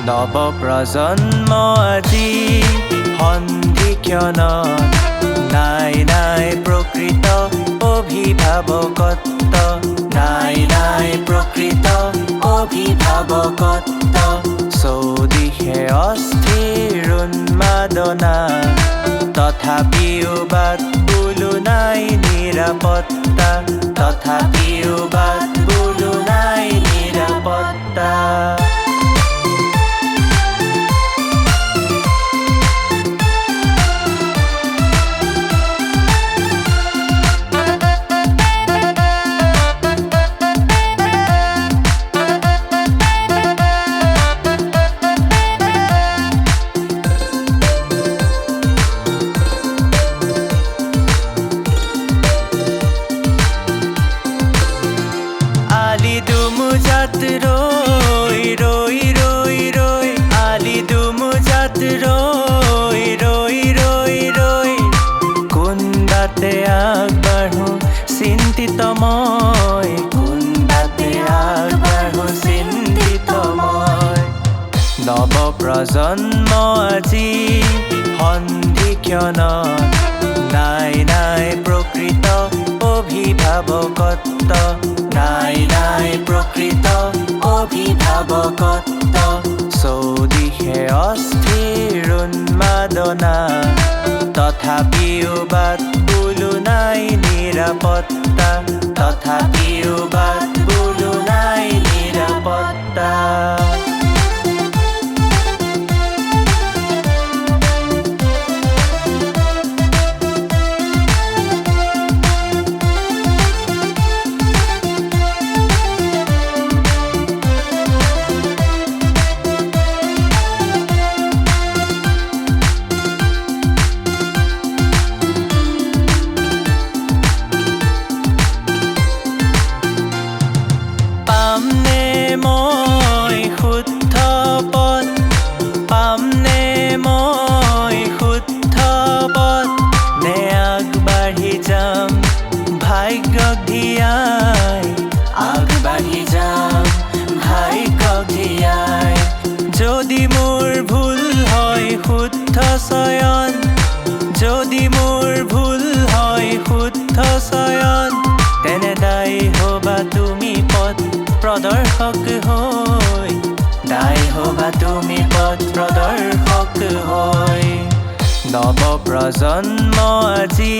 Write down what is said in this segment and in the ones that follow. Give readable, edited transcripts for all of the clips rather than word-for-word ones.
নৱ প্ৰজন্ম আজি সন্ধিক্ষণত নাই নাই প্ৰকৃত অভিভাৱকত্ব, নাই নাই প্ৰকৃত অভিভাৱকত্ব। চৌদিশে অস্থিৰ উন্মাদনা, তথাপিও বাট বোলো নাই নিৰাপত্তা, তথাপিও বাট বোলো নাই নিৰাপত্তা। আলি দুমুজাত ৰৈ ৰৈ ৰৈ ৰৈ, আলি দুমুজাত ৰৈ ৰৈ ৰৈ ৰৈ, কোন বাটে আগবাঢ়ো চিন্তিত মই, কোন বাটে আগবাঢ়ো চিন্তিত মই। নৱ প্ৰজন্ম আজি সন্ধিক্ষণত নাই নাই প্ৰকৃত অভিভাৱকত্ব, নাই নাই প্ৰকৃত অভিভাৱকত্ব। চৌদিশে অস্থিৰ উন্মাদনা, তথাপিও বাট বোলো নাই নিৰাপত্তা, তথাপিও বাট বোলো নাই নিৰাপত্তা। পামনে মই শুদ্ধ পথ, পামনে মই শুদ্ধ পথ, নে আগবাঢ়ি যাম ভাগ্যক ধিয়াই, আগবাঢ়ি যাম ভাগ্যক ধিয়াই। যদি মোৰ ভুল হয় শুদ্ধ চয়ন, যদি মোৰ ভুল হয় শুদ্ধ চয়ন, তেনে দায়ী হবা তুমি পথ প্ৰদৰ্শক হৈ, দায়ী হবা তুমি পথ প্ৰদৰ্শক হৈ। নৱ প্ৰজন্ম আজি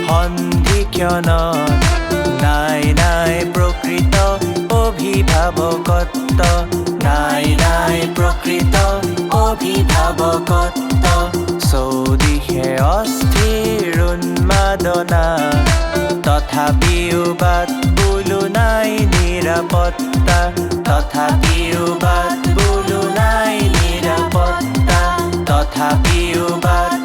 সন্ধিক্ষণত নাই নাই প্ৰকৃত অভিভাৱকত্ব, নাই নাই প্ৰকৃত অভিভাৱকত্ব। চৌদিশে অস্থিৰ উন্মাদনা, তথাপিও বাট বোলো নাই নিৰাপত্তা, তথাপিও বাট বোলো নাই নিৰাপত্তা, তথাপিও বাট